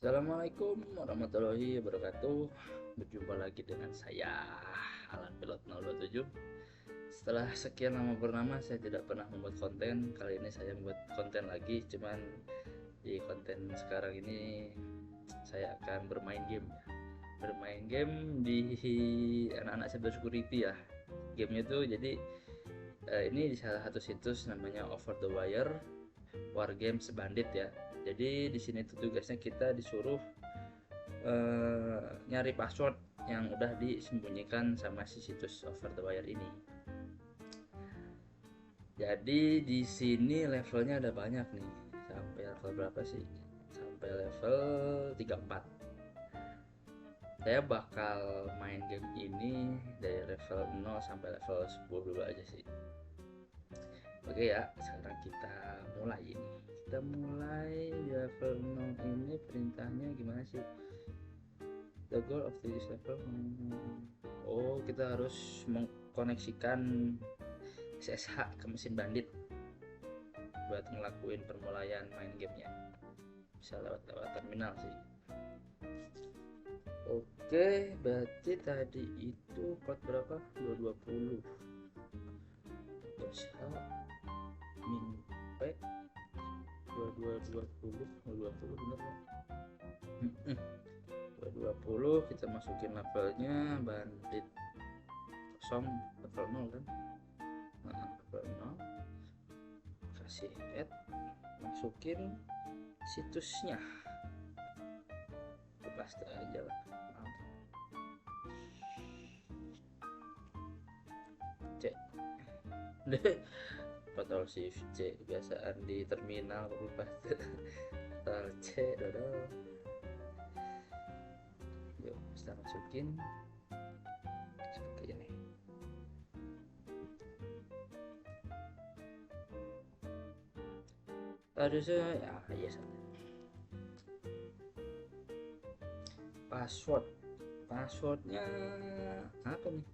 Assalamualaikum warahmatullahi wabarakatuh. Berjumpa lagi dengan saya Alan Pilot 027. Setelah sekian lama bernama saya tidak pernah membuat konten. Kali ini saya membuat konten lagi. Cuman di konten sekarang ini saya akan bermain game. Bermain game di anak-anak cyber security ya. Gamenya tuh jadi ini di salah satu situs namanya Over the Wire War Games Bandit ya. Jadi di sini tuh tugasnya kita disuruh nyari password yang udah disembunyikan sama si situs Over the Wire ini. Jadi di sini levelnya ada banyak nih. Sampai level berapa sih? Sampai level 34. Saya bakal main game ini dari level 0 sampai level 10 dulu aja sih. Oke ya, sekarang kita mulai ini. Kita mulai di level 0 ini perintahnya gimana sih? The goal of this level. Oh, kita harus mengkoneksikan SSH ke mesin bandit buat ngelakuin permulaan main gamenya. Bisa lewat terminal sih. Oke, berarti tadi itu port berapa? 220. SH min P 2220 220 bener kan? 220 kita masukin levelnya bandit kosong level 0 kan. Nah, level 0 kasih add, masukin situsnya, paste aja lah, C deh. Ctrl Shift C biasaan di terminal copy paste. Ctrl C dodol. Yuk kita masukin seperti ini. Harusnya ya yes. Passwordnya apa nih?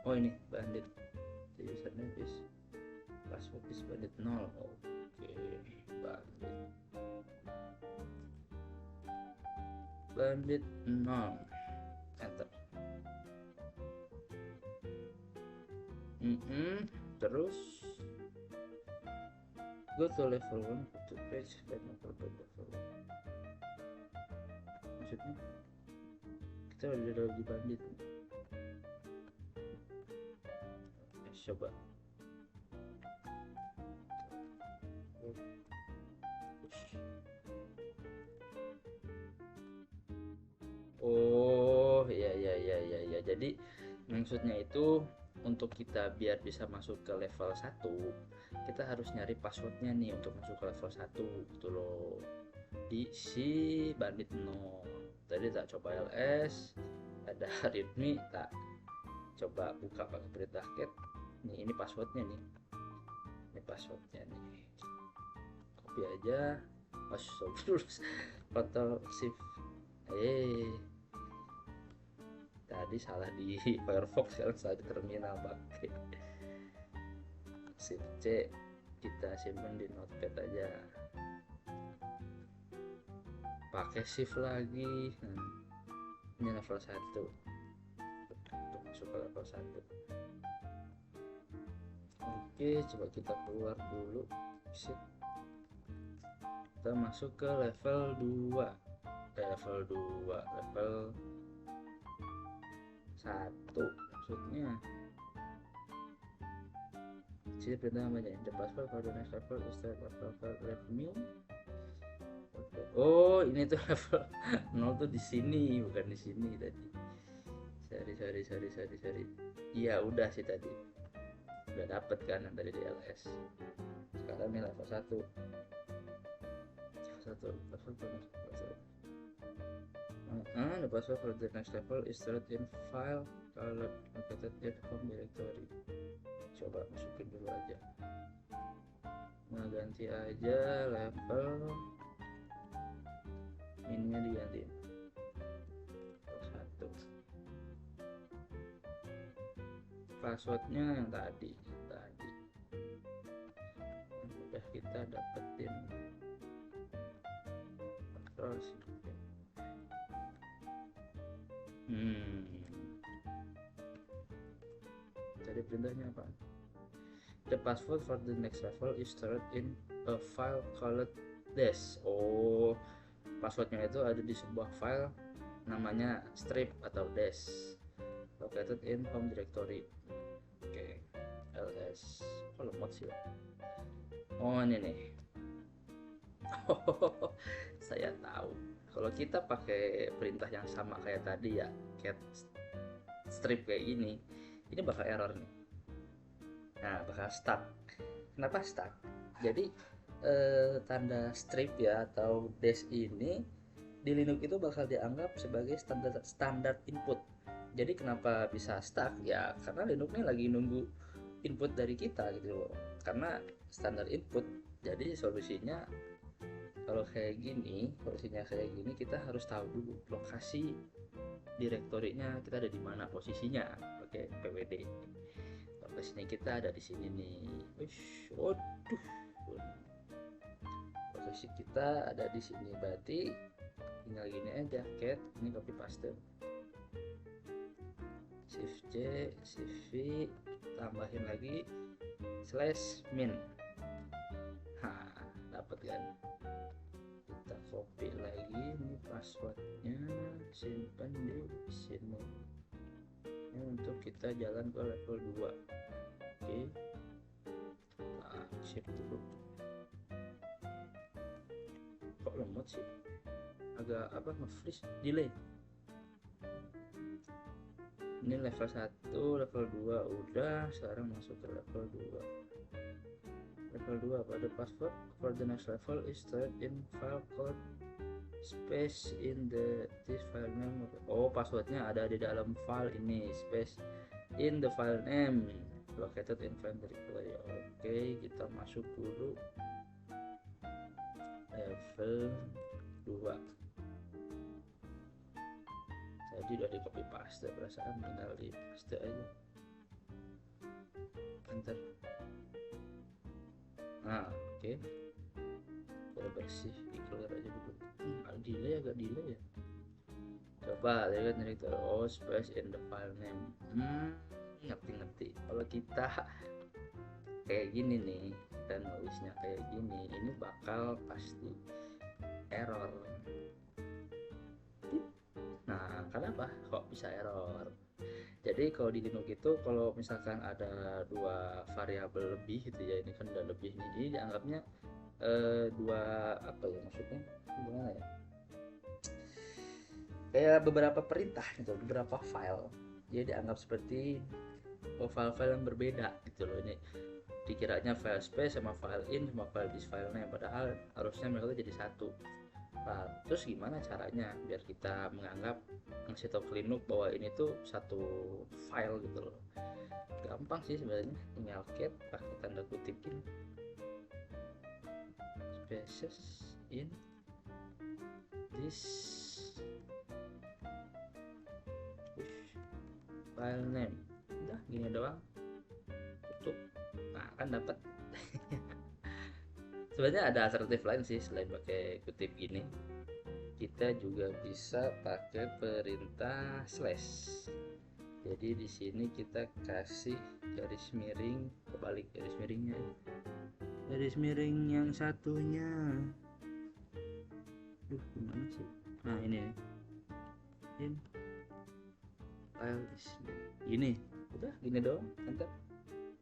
Oh ini bandit, username is password is bandit 0. Oke, bandit 0, enter. Terus go to level 1 to page level 1. Maksudnya kita udah di bandit. Coba oh ya, jadi maksudnya itu untuk kita biar bisa masuk ke level 1 kita harus nyari passwordnya nih untuk masuk ke level 1 gitu loh, di si bandit 0. Tadi tak coba ls, ada readme, tak coba buka pakai perintah cat. Ini passwordnya nih, copy aja, masuk terus Ctrl Shift. Tadi salah di Firefox, sekarang salah di terminal pakai Shift C. Kita simpan di notepad aja, pakai shift lagi. Ini level 1 untuk masuk ke level 1. Oke, coba kita keluar dulu. Kita masuk ke level 2. Level 1 maksudnya. Sini perintah namanya the password for the next level is the level revenue. Oh, ini tuh level 0 tuh di sini, bukan di sini tadi. Sorry. Iya, udah sih tadi. Udah dapet kan dari DLS. Sekarang ini level 1. The password for the next level is stored in file located in home directory. Coba masukin dulu aja. Nah, ganti aja level ininya, digantiin level 1. Passwordnya yang tadi udah kita dapetin. hmm Tadi perintahnya apa? The password for the next level is stored in a file called dash. Oh, passwordnya itu ada di sebuah file namanya strip atau dash, located in home directory. Oke, ls. Oh, lemot sih. Oh, ini nih. Oh, saya tahu. Kalau kita pakai perintah yang sama kayak tadi ya, cat strip kayak gini, ini bakal error nih. Nah, bakal stuck. Kenapa stuck? Jadi tanda strip ya atau dash ini di Linux itu bakal dianggap sebagai standar input. Jadi kenapa bisa stuck? Ya karena Linux ini lagi nunggu input dari kita gitu loh. Karena standar input. Jadi solusinya kalau kayak gini, kita harus tahu dulu lokasi direktorinya kita ada di mana, posisinya pakai pwd. Lokasinya kita ada di sini nih. Waduh, posisi kita ada di sini, berarti tinggal gini aja, cat ini copy paste, shift C, shift V, tambahin lagi /min. Nah, dapat kan? Kita copy lagi ini passwordnya, simpan di sini. Ini untuk kita jalan ke level 2. Oke. Nah, shift dulu. Kok lemot sih? Agak apa, nge-freeze, delay. Ini level 1, level 2 udah, sekarang masuk ke level 2. Level 2 pada password for the next level is stored in file called space in this file name. Oh, passwordnya ada di dalam file ini, space in the file name located in file directory. Oke, kita masuk dulu level 2. Tadi udah di copy paste, perasaan tinggal di paste aja, enter. Nah, oke. Udah bersih, clear aja dulu. Agak delay ya. Coba lihat directory. Oh, space in the file name. Ngerti. Kalau kita kayak gini nih dan nulisnya kayak gini, ini bakal pasti error. Nah, kenapa kok bisa error? Jadi kalau di Linux itu kalau misalkan ada dua variabel lebih gitu ya, ini kan udah lebih nih, ini dianggapnya dua apa ya, maksudnya gimana ya, kayak beberapa perintah gitu, beberapa file, jadi dianggap seperti file-file yang berbeda gitu loh. Ini dikiranya file space sama file in sama file this file name, padahal harusnya mereka itu jadi satu. Nah, terus gimana caranya biar kita menganggap ngasih tahu ke Linux bahwa ini tuh satu file gitu loh? Gampang sih sebenarnya, tinggal cat pakai tanda kutip ini, spaces in this file name, udah gini doang, tutup. Nah, kan dapat. Sebenarnya ada alternatif lain sih selain pakai kutip gini. Kita juga bisa pakai perintah slash. Jadi di sini kita kasih garis miring, kebalik garis miringnya. Garis miring yang satunya. Gimana sih? Nah, ini. In file ini. Udah gini doang, enter.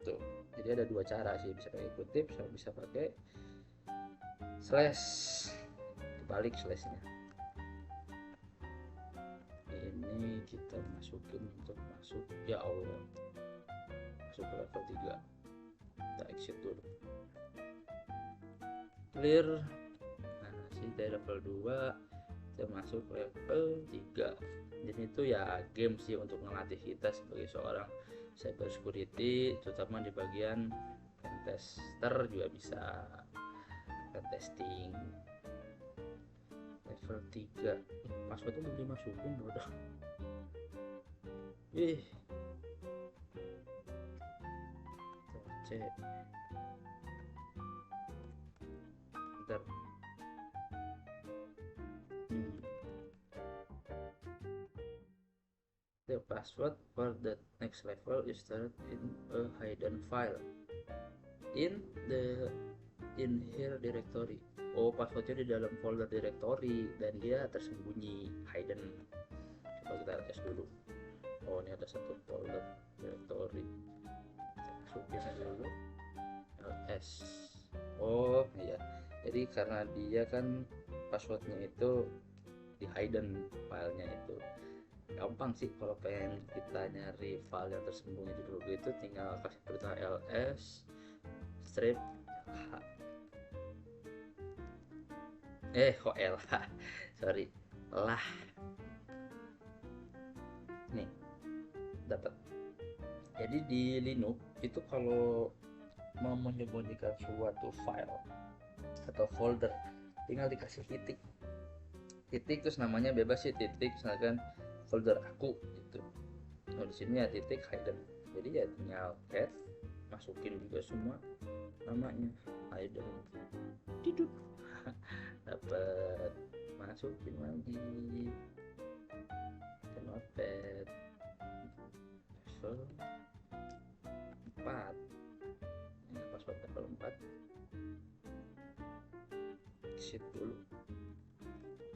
Tuh. Jadi ada dua cara sih, bisa pakai kutip, bisa pakai slash, kebalik slashnya. Ini kita masukin untuk masuk, ya Allah, masuk ke level 3. Kita exit dulu, clear. Nah, sih dari level 2 kita masuk level 3. Jadi itu ya game sih untuk melatih kita sebagai seorang cyber security, terutama di bagian pentester juga bisa, pentesting. Level 3 passwordnya belum dimasukin udah. C enter. The password for the next level is stored in a hidden file in the in here directory. Oh, passwordnya di dalam folder directory dan dia tersembunyi, hidden. Coba kita tes dulu. Oh, ini ada satu folder directory. Masukin aja dulu ls. Oh iya, jadi karena dia kan passwordnya itu di hidden filenya itu. Gampang sih kalau pengen kita nyari file yang tersembunyi di dulu itu, tinggal kasih perintah ls strip kok lh sorry lah, nih dapat. Jadi di Linux itu kalau mau menyembunyikan suatu file atau folder tinggal dikasih titik terus namanya bebas sih, titik misalkan folder aku gitu. Nah di sini ya titik hidden, jadi ya tinggal add, masukin juga semua namanya hidden, tidur dapat, masukin lagi ke notepad level 4, ini password level 4, exit dulu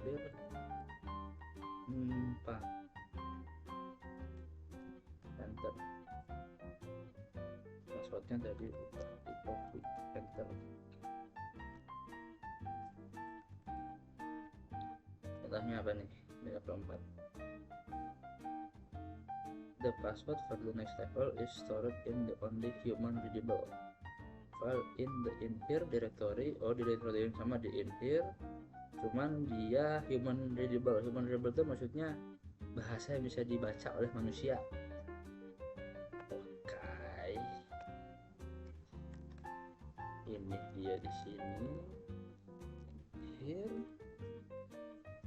del 4 enter, passwordnya tadi di copy enter. Contohnya apa nih, level 4. The password for the next level is stored in the only human readable file in the in here directory. Oh, di directory yang sama di in here, cuman dia human readable. Human readable itu maksudnya bahasa yang bisa dibaca oleh manusia. Oke, ini dia di sini here.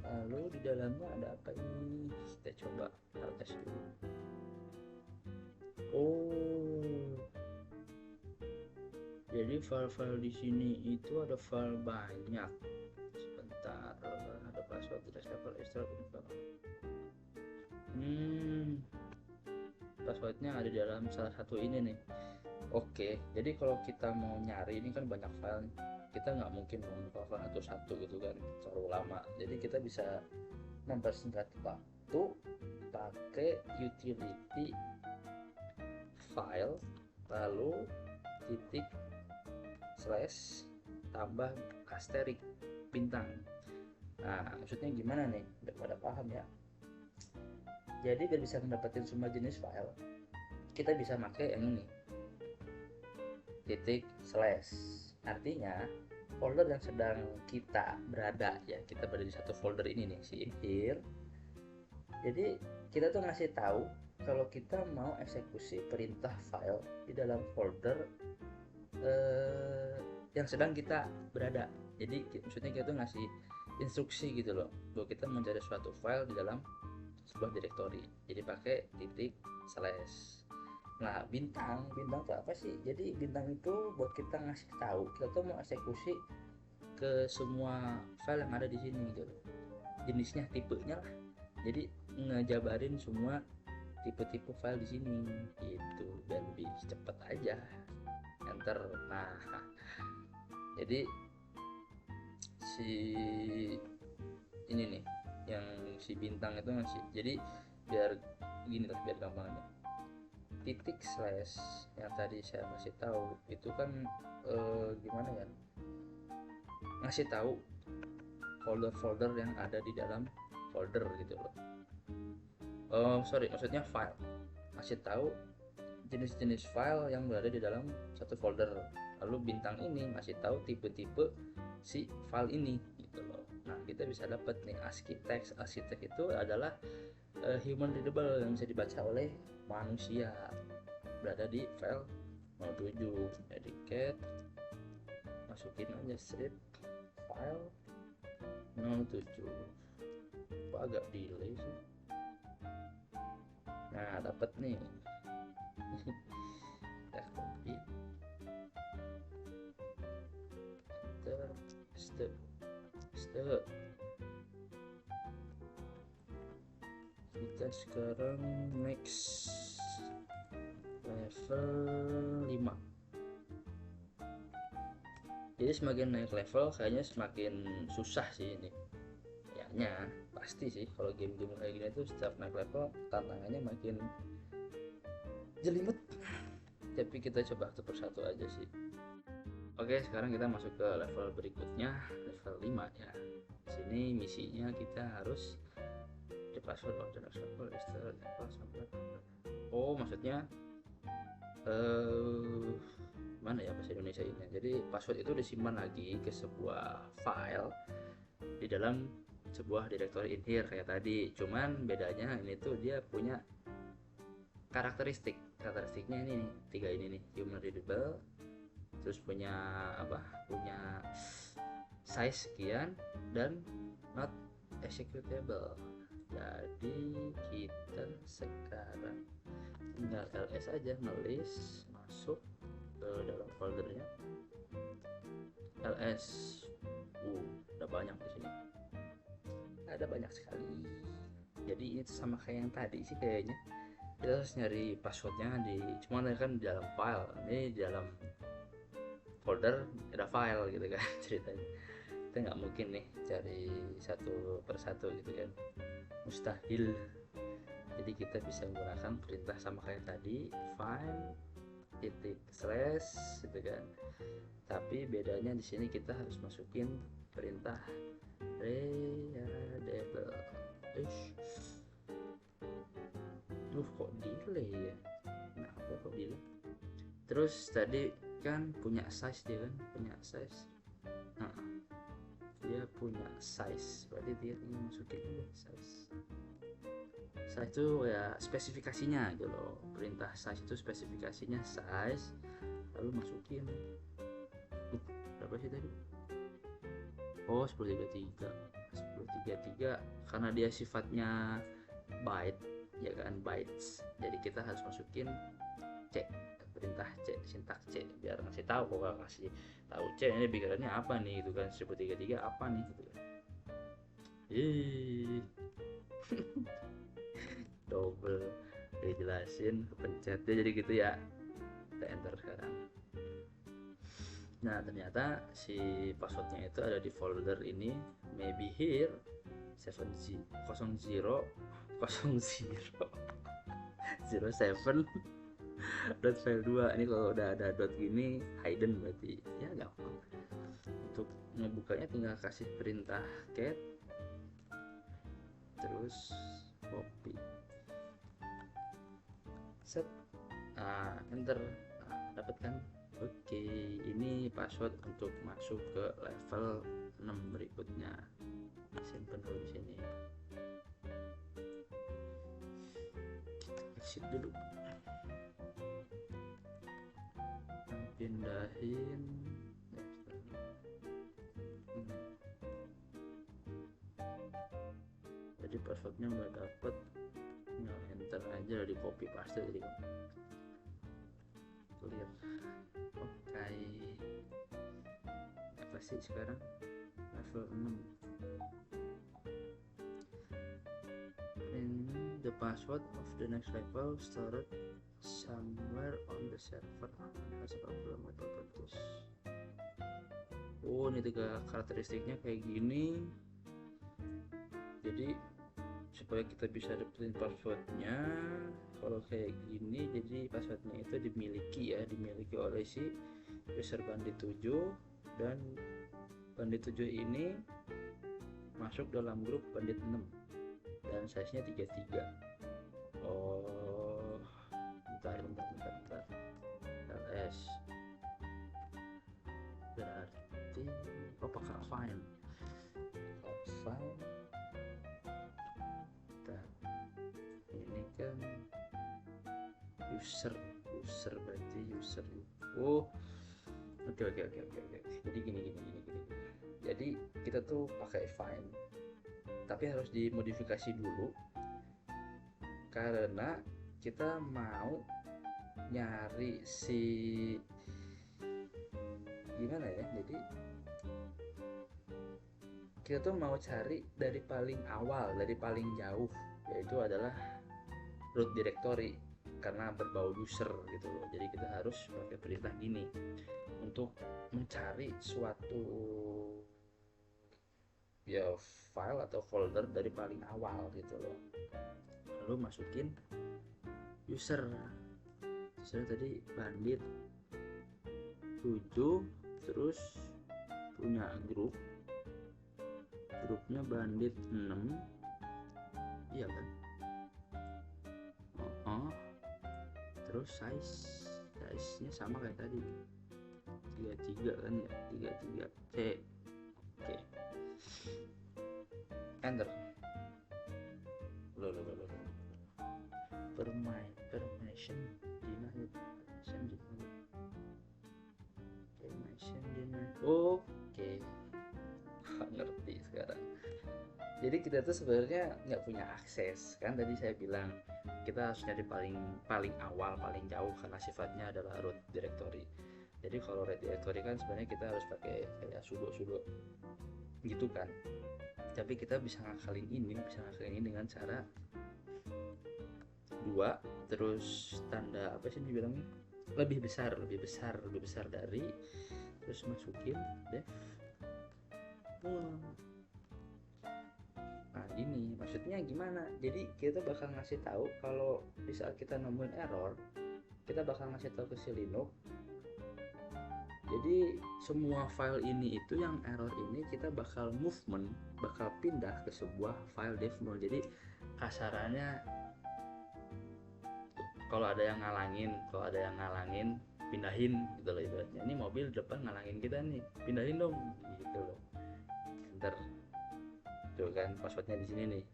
Lalu di dalamnya ada apa ini? Kita coba tes dulu. Oh, jadi file-file di sini itu ada file banyak. Sebentar, ada password tidak level extra info. Passwordnya ada di dalam salah satu ini nih. Oke, jadi kalau kita mau nyari, ini kan banyak file, kita nggak mungkin membuka file satu-satu gitu kan, terlalu lama. Jadi kita bisa mempersingkat waktu pakai utility file lalu titik slash tambah asterisk bintang. Nah maksudnya gimana nih, udah pada paham ya? Jadi biar bisa mendapatkan semua jenis file, kita bisa pakai yang ini, titik slash. Artinya folder yang sedang kita berada, ya kita berada di satu folder ini nih, si in here. Jadi kita tuh ngasih tahu kalau kita mau eksekusi perintah file di dalam folder yang sedang kita berada. Jadi maksudnya kita tuh ngasih instruksi gitu loh, bahwa kita mencari suatu file di dalam sebuah directory. Jadi pakai titik slash. Nah bintang tuh apa sih? Jadi bintang itu buat kita ngasih tahu kita tuh mau eksekusi ke semua file yang ada di sini gitu loh. Jenisnya, tipenya lah. Jadi ngejabarin semua tipe-tipe file di sini gitu, biar lebih cepet aja. Enter. Nah jadi si ini nih yang si bintang itu ngasih, jadi biar gini lah, biar gampangnya, titik slash yang tadi saya kasih tahu itu kan gimana ya, ngasih tahu folder-folder yang ada di dalam folder gitu loh. Maksudnya file, ngasih tahu jenis-jenis file yang berada di dalam satu folder. Lalu bintang ini ngasih tahu tipe-tipe si file ini gitu loh. Nah kita bisa dapat nih ASCII text. ASCII text itu adalah human readable yang bisa dibaca oleh manusia, berada di file 07. Jadi cat masukin aja strip file 07. Kok agak delay sih. Nah dapat nih. Kita copy, kita sekarang next level 5. Jadi semakin naik level kayaknya semakin susah sih ini. Kayaknya pasti sih kalau game-game kayak gini tuh setiap naik level tantangannya makin jelimet. Tapi kita coba satu persatu aja sih. Oke, sekarang kita masuk ke level berikutnya, level 5 ya. Di sini misinya kita harus the password of the next level is the level sampai. Oh, maksudnya mana ya bahasa Indonesia ini? Jadi password itu disimpan lagi ke sebuah file di dalam sebuah directory in here kayak tadi. Cuman bedanya ini tuh dia punya karakteristiknya ini nih, 3 ini nih, human readable, terus punya punya size sekian, dan not executable. Jadi kita sekarang tinggal ls aja, ngelis masuk ke dalam foldernya ls. Udah banyak di sini, ada banyak sekali. Jadi ini sama kayak yang tadi sih kayaknya, kita harus nyari passwordnya cuman kan di dalam file, ini di dalam folder ada file gitu kan ceritanya. Kita nggak mungkin nih cari satu persatu gitu kan, mustahil. Jadi kita bisa menggunakan perintah sama kayak tadi, file titik slash gitu kan. Tapi bedanya di sini kita harus masukin perintah readable. Kok delay ya? Kenapa kok delay? Terus tadi kan punya size, dia kan punya size. Dia punya size, berarti dia tinggal masukin size. Size itu ya spesifikasinya gitu loh. Perintah size itu spesifikasinya size, lalu masukin berapa sih tadi? Oh, 1033 karena dia sifatnya byte ya kan, bytes. Jadi kita harus masukin C, perintah C, sintak C, biar ngasih tahu. Kalau kasih tahu C ini pikirannya apa nih gitu kan, 1033 apa nih gitu kan. Double dijelasin, pencetnya jadi gitu ya. Kita enter sekarang. Nah, ternyata si passwordnya itu ada di folder ini, maybe here 07 .file 2. Ini kalau udah ada dot gini hidden berarti ya gampang. Untuk ngebukanya tinggal kasih perintah cat, terus copy, set, enter, dapat kan. Oke, ini password untuk masuk ke level 6 berikutnya. Simpen dulu di sini. Exit dulu. Pindahin. Jadi passwordnya nggak dapet, tinggal enter aja, di copy paste jadi clear. Oke, apa sih sekarang level 6. The password of the next level stored somewhere on the server as a problem with purpose. Oh, ini 3 karakteristiknya kayak gini. Jadi supaya kita bisa dapetin passwordnya kalau kayak gini, jadi passwordnya itu dimiliki oleh si user bandit 7, dan bandit 7 ini masuk dalam grup bandit 6 dan size nya 33. Oh, bentar ls berarti pakai file ini kan user berarti user. Oh, oke. Jadi gini. Jadi kita tuh pakai find, tapi harus dimodifikasi dulu karena kita mau nyari si gimana ya. Jadi kita tuh mau cari dari paling awal, dari paling jauh, yaitu adalah root directory karena berbau user gitu loh. Jadi kita harus pakai perintah gini untuk mencari suatu ya file atau folder dari paling awal gitu loh, lalu masukin user. Saya tadi bandit 7, terus punya grupnya bandit 6, iya kan. Terus size-nya sama kayak tadi 33 kan ya, 33 C. Oke. Enter. Loh. Permission denied. Oke. Nggak ngerti sekarang. Jadi kita tuh sebenarnya nggak punya akses kan, tadi saya bilang kita harus nyari paling awal, paling jauh karena sifatnya adalah root directory. Jadi kalau root directory kan sebenarnya kita harus pakai kayak sudo gitu kan. Tapi kita bisa ngakalin ini dengan cara 2 terus tanda apa sih dibilangnya, lebih besar dari, terus masukin def. Nah ini maksudnya gimana? Jadi kita bakal ngasih tahu kalau di saat kita nemuin error, kita bakal ngasih tahu ke si Linux. Jadi semua file ini itu yang error ini kita bakal pindah ke sebuah file dev.mul. Jadi kasarannya kalau ada yang ngalangin pindahin gitu loh ibaratnya. Ini mobil depan ngalangin kita nih, pindahin dong gitu loh. Enter. Tuh kan passwordnya di sini nih.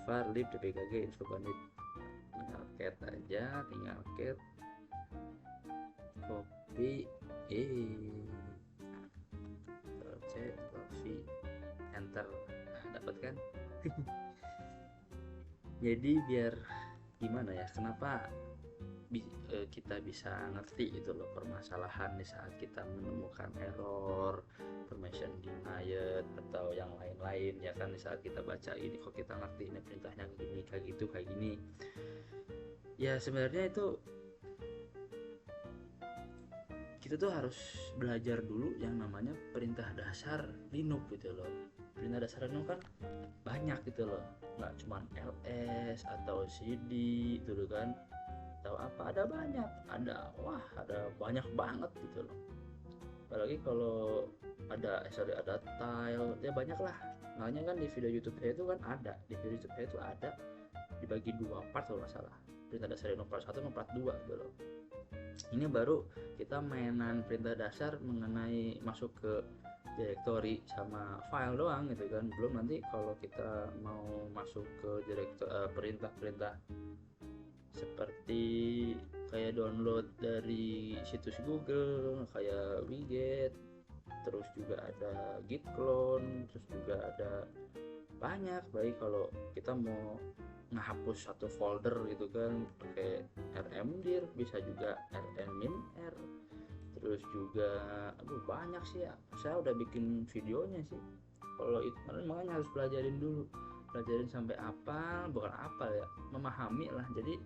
var lib dpkg info bandit. Tinggal cat copy copy enter. Nah, dapat kan? Jadi biar gimana ya, kenapa kita bisa ngerti gitu loh permasalahan di saat kita menemukan error, permission denied atau yang lain-lain ya kan. Di saat kita baca ini kok kita ngerti ini perintahnya gini, kayak gini ya. Sebenarnya itu kita tuh harus belajar dulu yang namanya perintah dasar Linux gitu loh. Perintah dasar Linux kan banyak gitu loh, nggak cuma ls atau cd gitu kan, atau apa, ada banyak banget gitu loh. Apalagi kalau ada tile ya banyak lah. Makanya kan di video YouTube saya itu kan ada dibagi 2 part kalau nggak salah, perintah dasar Linux part 1 dan part 2 gitu loh. Ini baru kita mainan perintah dasar mengenai masuk ke directory sama file doang gitu kan. Belum nanti kalau kita mau masuk ke perintah-perintah seperti kayak download dari situs Google kayak Widget, terus juga ada git clone, terus juga ada banyak. Baik kalau kita mau ngehapus satu folder gitu kan pakai rmdir, bisa juga rmminr, terus juga banyak sih ya. Saya udah bikin videonya sih kalau itu, makanya harus pelajarin sampai bukan apal ya, memahami lah. Jadi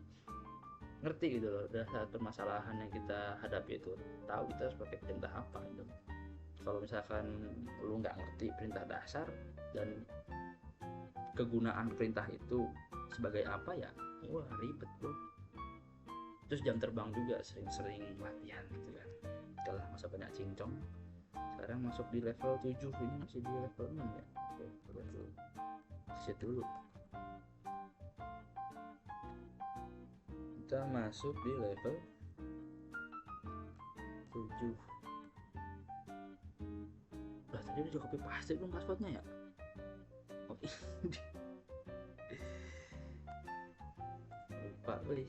ngerti gitu loh dasar permasalahan yang kita hadapi itu, tahu kita harus pakai perintah apa gitu. Kalau misalkan lu nggak ngerti perintah dasar dan kegunaan perintah itu sebagai apa ya, wah ribet bro. Terus jam terbang juga sering-sering latihan gitu kan. Setelah masa banyak cincong, sekarang masuk di level 7, ini masih di level 6 ya. Oke, level set dulu. Kita masuk di level 7. Lah tadi udah copy paste belum passwordnya ya? Oh, lupa beli.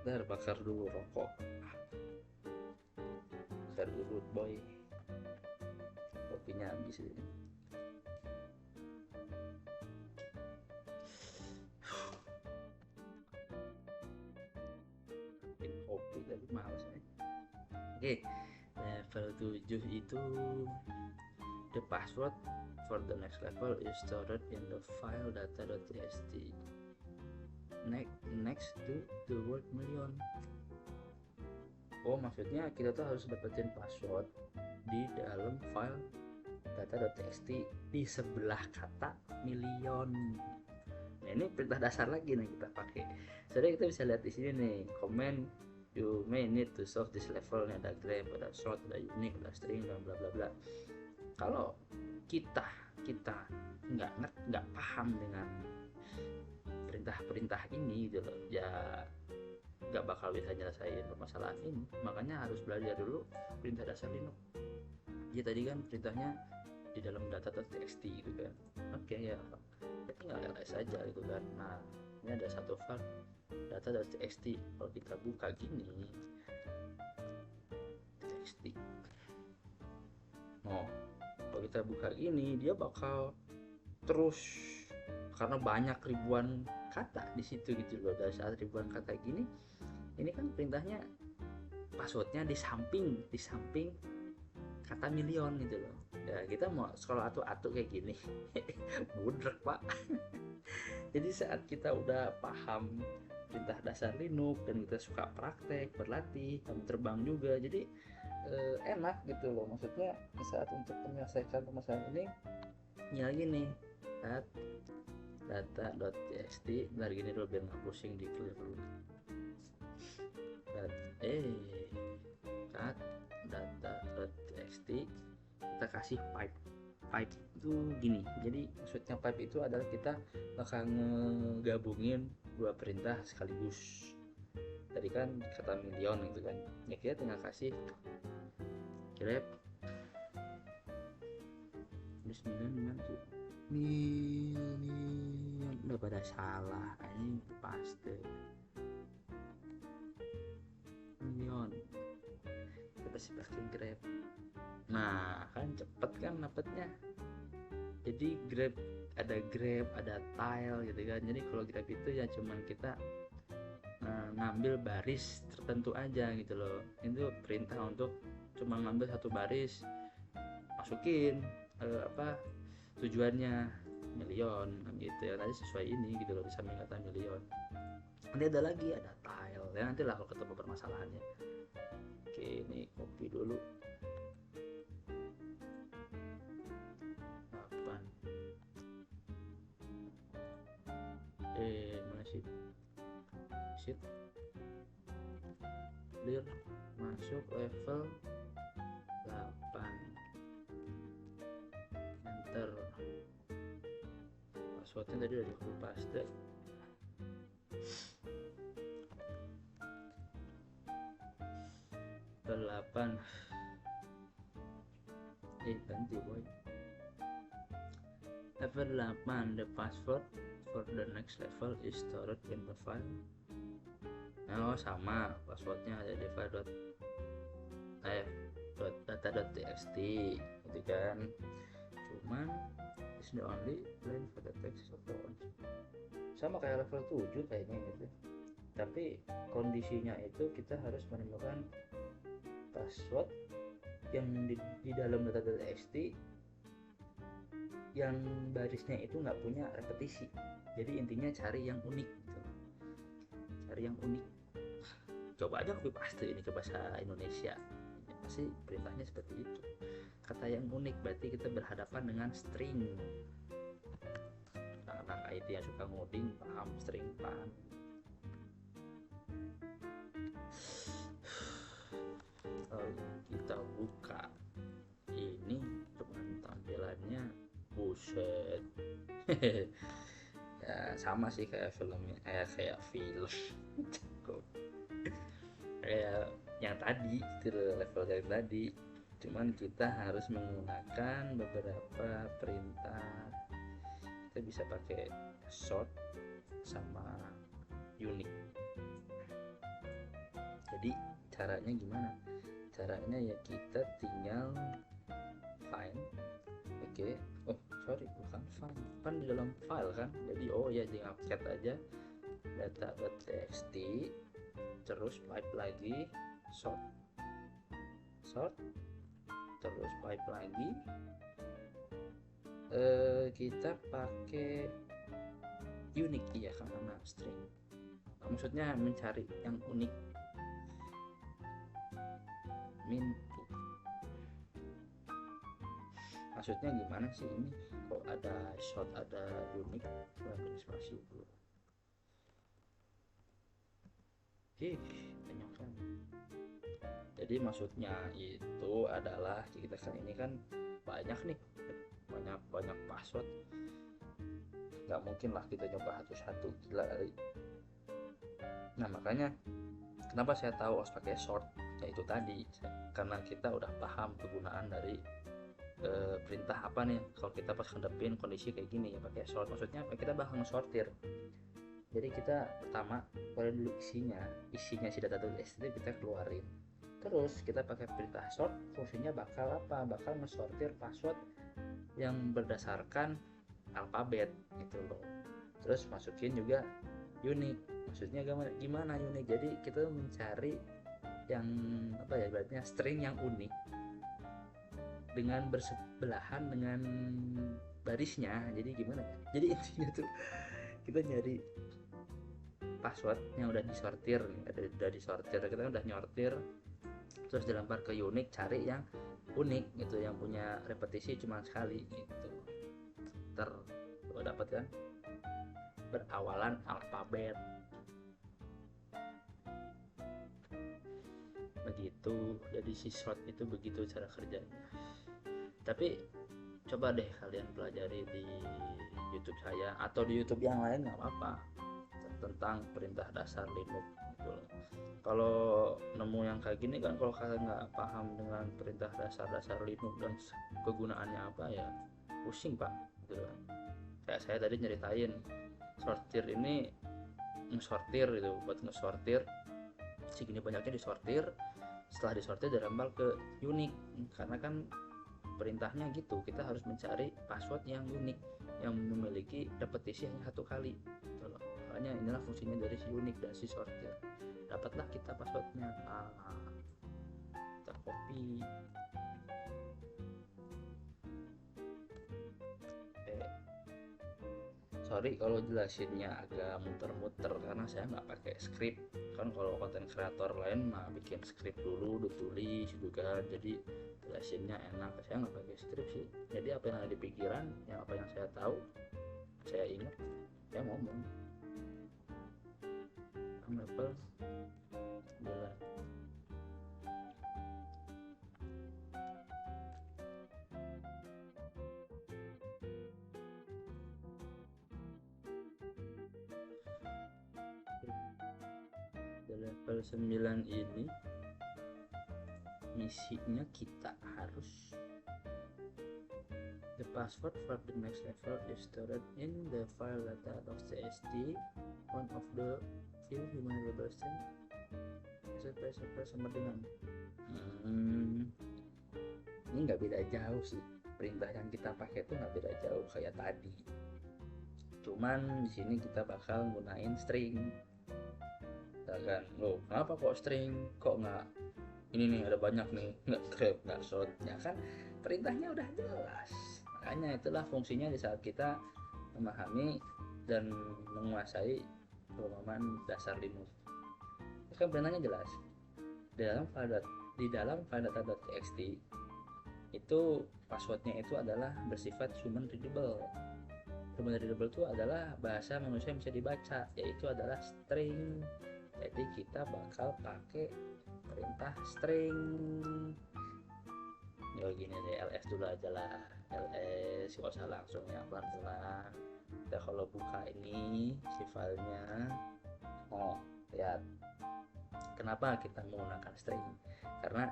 Ntar bakar dulu rokok. Bakar dulu boy. Kopinya habis ini. Kopi tapi males nih. Oke, level 7 itu The password for the next level is stored in the file data.txt next to the word million. Oh, maksudnya kita tuh harus dapetin password di dalam file data.txt di sebelah kata million. Nah, ini perintah dasar lagi nih kita pakai. Jadi kita bisa lihat di sini nih, comment you may need to solve this level. Ini ada grep, ada short, ada unique, ada string, dan bla bla bla. Kalau kita nggak paham dengan perintah ini gitu loh, ya nggak bakal bisa nyelesain permasalahan ini. Makanya harus belajar dulu perintah dasar Linux. Ya tadi kan perintahnya di dalam data.txt gitu kan. Oke, ya tinggal ls aja gitu kan. Nah, ini ada satu file data.txt. Kalau kita buka gini txt, oh kalau kita buka gini dia bakal terus, karena banyak ribuan kata di situ gitu loh. Dari saat ribuan kata gini, ini kan perintahnya passwordnya di samping kata million gitu loh. Ya kita mau scroll atu kayak gini budrek pak. Jadi saat kita udah paham perintah dasar Linux dan kita suka praktek, berlatih, jam terbang juga, jadi enak gitu loh. Maksudnya saat untuk menyelesaikan permasalahan ini ya gini, data.txt, bentar gini dulu biar nggak pusing di clear dulu. data.txt kita kasih pipe itu gini. Jadi maksudnya pipe itu adalah kita bakal ngegabungin dua perintah sekaligus. Tadi kan kata million gitu kan, ya kita tinggal kasih grep terus million udah pada salah, ini paste million kita pasti pakai grep. Nah kan cepet kan dapetnya. Jadi grep ada tile gitu kan. Jadi kalau grep itu ya cuman kita ngambil baris tertentu aja gitu loh. Itu perintah untuk cuma ngambil satu baris, masukin tujuannya million gitu ya. Tadi sesuai ini gitu loh, di samping kata million. Nanti ada lagi, ada tile ya, nanti lah kalau ketemu permasalahannya. Oke, ini copy dulu. Masih sheet clear, masuk level 8, enter. Passwordnya tadi udah di paste. Level 8 ganti boy. Level 8, the password for the next level is stored in the file. Oh sama, passwordnya ada di file data.txt gitu kan. Cuman is the only line for the text of the one. Sama kayak level 7 kayaknya gitu. Tapi kondisinya itu kita harus menemukan password yang di dalam data.txt yang barisnya itu nggak punya repetisi. Jadi intinya cari yang unik gitu. Cari yang unik. Coba aja copy paste ini ke bahasa Indonesia, ya, pasti perintahnya seperti itu. Kata yang unik berarti kita berhadapan dengan string. Anak-anak IT yang suka ngoding paham string, paham. Kita buka ini, cuman tampilannya buset. Ya sama sih kayak filmnya, kayak film kayak yang tadi gitu, level yang tadi. Cuman kita harus menggunakan beberapa perintah. Kita bisa pakai short sama unique. Jadi caranya gimana? Caranya ya kita tinggal find. Oke. Oh sorry, bukan find, kan di dalam file kan. Jadi ya tinggal cat aja data.txt, terus pipe lagi short terus pipe lagi, kita pakai unique, iya karena string, maksudnya mencari yang unik, maksudnya gimana sih ini, kok ada short ada unique, spasi dulu. Banyak kan. Jadi maksudnya itu adalah kita kan ini kan banyak nih, banyak password, nggak mungkin lah kita coba satu-satu, gila kali. Nah makanya kenapa saya tahu harus pakai short, yaitu tadi karena kita udah paham kegunaan dari perintah apa nih kalau kita pas ngadepin kondisi kayak gini ya pakai short. Maksudnya kita bakal nge-sortir. Jadi kita pertama keluarin dulu isinya si data.txt kita keluarin, terus kita pakai perintah sort, fungsinya bakal apa, bakal nge-sortir password yang berdasarkan alfabet gitu loh. Terus masukin juga unique, maksudnya gimana unique, jadi kita mencari yang apa ya, ibaratnya string yang unik dengan bersebelahan dengan barisnya. Jadi gimana ya, jadi intinya tuh kita nyari password yang udah disortir, kita kan udah nyortir, terus dilempar ke unique, cari yang unik gitu, yang punya repetisi cuma sekali gitu. Dapat kan berawalan alfabet begitu. Jadi si short itu begitu cara kerjanya. Tapi coba deh kalian pelajari di YouTube saya atau di YouTube yang lain, nggak apa-apa, tentang perintah dasar Linux gitu. Kalau nemu yang kayak gini kan, kalau kalian nggak paham dengan perintah dasar Linux dan kegunaannya apa ya pusing pak gitu. Kayak saya tadi nyeritain sortir ini, ngesortir gitu, buat ngesortir segini banyaknya disortir, setelah disortir dilempar ke unique, karena kan perintahnya gitu, kita harus mencari password yang unik yang memiliki repetisi hanya satu kali gitu loh. Makanya inilah fungsinya dari si unique dan si sortir. Dapatlah kita passwordnya, kita copy, sorry kalau jelasinnya agak muter-muter karena saya nggak pakai script kan. Kalau konten kreator lain mah bikin script dulu, ditulis juga, jadi jelasinnya enak. Saya nggak pakai script sih, jadi apa yang ada di pikiran, yang apa yang saya tahu, saya ingat, saya ngomong. Level 9. Level 9 ini misinya kita harus the password for the next level is stored in the file data.txt, one of the few human representation sama dengan ini nggak beda jauh sih, perintah yang kita pakai itu nggak beda jauh kayak tadi, cuman di sini kita bakal gunain string. Kan loh, kenapa kok string, kok nggak ini nih, ada banyak nih, nggak grab, nggak short ya kan, perintahnya udah jelas. Makanya itulah fungsinya di saat kita memahami dan menguasai pemahaman dasar Linux. Kan perintahnya jelas di dalam file data.txt itu, passwordnya itu adalah bersifat human readable. Human readable itu adalah bahasa manusia yang bisa dibaca, yaitu adalah string. Jadi kita bakal pakai perintah string. Ya gini deh, ls dulu aja lah, ls, gak usah langsung ya, pelan-pelan. Kita kalau buka ini si filenya, lihat kenapa kita menggunakan string, karena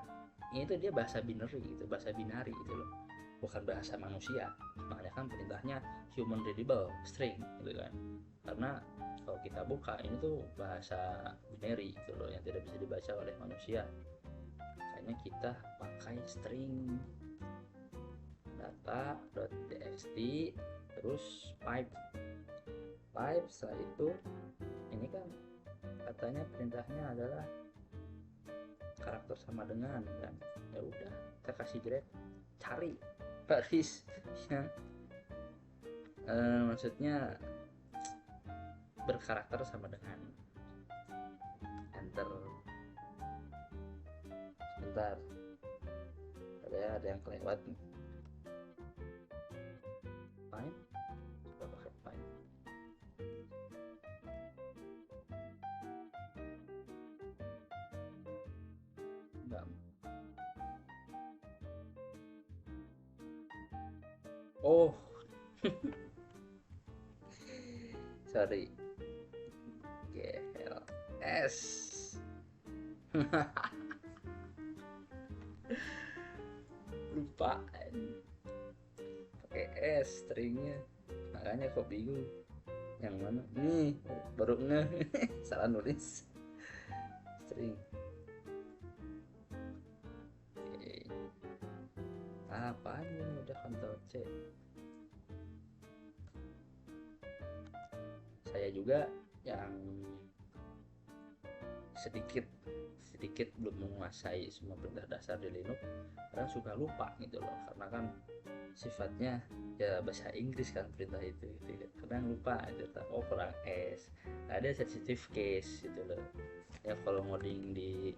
ini tuh dia bahasa binary gitu, bahasa binary gitu loh, bukan bahasa manusia. Makanya kan perintahnya human readable string gitu kan, karena kalau kita buka ini tuh bahasa binary gitu loh, yang tidak bisa dibaca oleh manusia. Makanya kita pakai string data.txt terus pipe. Setelah itu ini kan katanya perintahnya adalah berkarakter sama dengan, kan ya udah kita kasih grade cari baris yang maksudnya berkarakter sama dengan, enter. Sebentar, ada yang kelewat nih. Fine, coba pakai fine. Enggak. Oh, sorry. GLS. Lupa pakai S stringnya, makanya kok bingung yang mana nih, baru salah nulis string. Oke. Apaan ini, udah Ctrl C. Saya juga yang sedikit belum menguasai semua perintah dasar di Linux, kadang suka lupa gitu loh, karena kan sifatnya ya bahasa Inggris kan perintah itu gitu. Kadang lupa gitu, oh kurang S, ada sensitive case gitu loh ya. Kalau ngoding di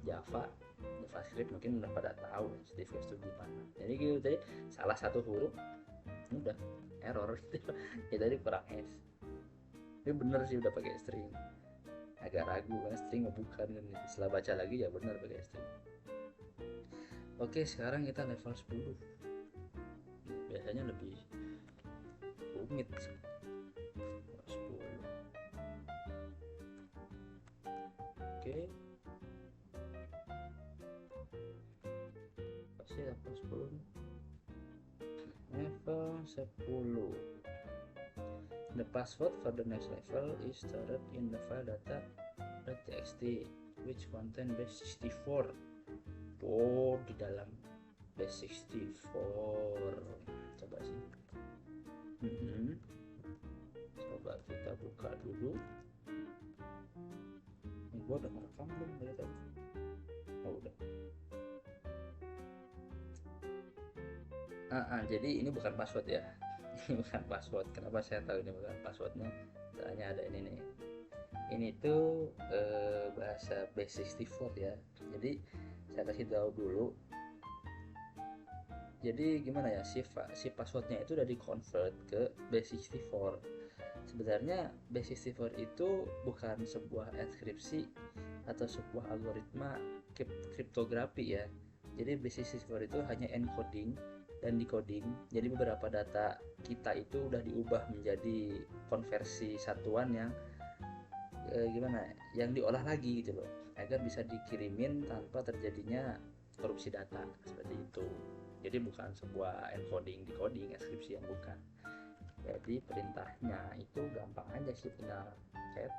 JavaScript mungkin udah pada tahu sensitive case itu gimana. Jadi gitu, tadi salah satu huruf udah error gitu ya, tadi kurang S. Ini bener sih udah pakai string, agak ragu kan string bukan kan, setelah baca lagi ya benar pakai string. Oke, sekarang kita level 10. Biasanya lebih rumit sih. 10. Oke, pasti level 10. Level 10. The password for the next level is stored in the file data.txt which contain base64. Oh, di dalam base64. Coba sih. Coba kita buka dulu. Ini gua udah merekam belum dari tadi? Oh, udah. Jadi ini bukan password ya. Ini bukan password. Kenapa saya tahu ini bukan passwordnya? Soalnya ada ini nih. Ini tuh bahasa base64 ya. Jadi saya kasih tahu dulu. Jadi gimana ya, si passwordnya itu udah di-convert ke base64. Sebenarnya base64 itu bukan sebuah enkripsi atau sebuah algoritma kriptografi ya. Jadi base64 itu hanya encoding dan decoding. Jadi beberapa data kita itu udah diubah menjadi konversi satuan yang yang diolah lagi gitu loh, agar bisa dikirimin tanpa terjadinya korupsi data seperti itu. Jadi bukan sebuah encoding decoding enkripsi, yang bukan. Jadi perintahnya itu gampang aja sih, tinggal set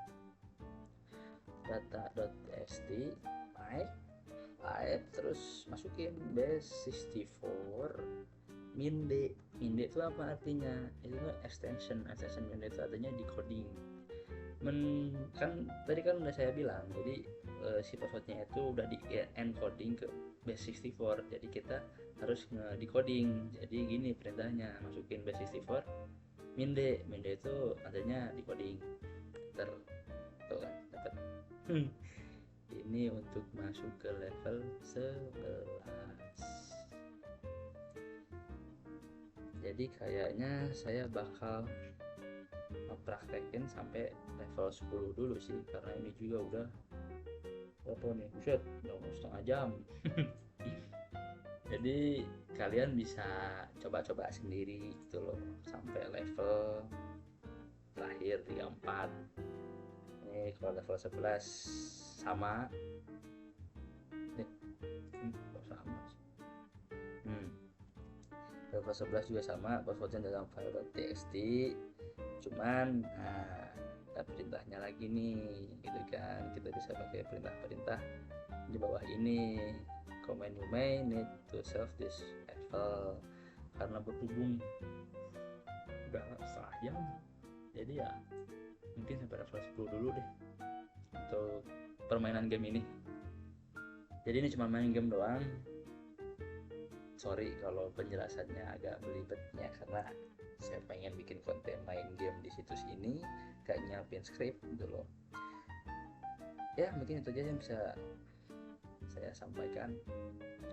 data.txt pipe terus masukin base64 min d. Min d itu apa artinya? Itu extension min d itu artinya decoding. Kan tadi kan udah saya bilang, jadi si passwordnya itu udah di encoding ke base64, jadi kita harus nge-decoding. Jadi gini perintahnya, masukin base64 min d itu artinya decoding. Tuh kan dapat. Ini untuk masuk ke level 11. Jadi kayaknya saya bakal mempraktekin sampai level 10 dulu sih, karena ini juga udah berapa nih, buset, udah setengah jam. Jadi kalian bisa coba-coba sendiri gitu loh sampai level terakhir 34. Ini kalau level 11 sama sama level 11 juga sama, passwordnya dalam file .txt, cuman ada perintahnya lagi nih gitu kan. Kita bisa pakai perintah di bawah ini. Command you may need to save this level. Karena berhubung udah setengah jam, jadi ya mungkin sampai level 10 dulu deh untuk permainan game ini. Jadi ini cuma main game doang. Sorry kalau penjelasannya agak belibet ya, karena saya pengen bikin konten main game di situs ini, gak nyiapin skrip gitu loh. Ya mungkin itu aja yang bisa saya sampaikan.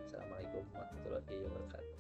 Assalamualaikum warahmatullahi wabarakatuh.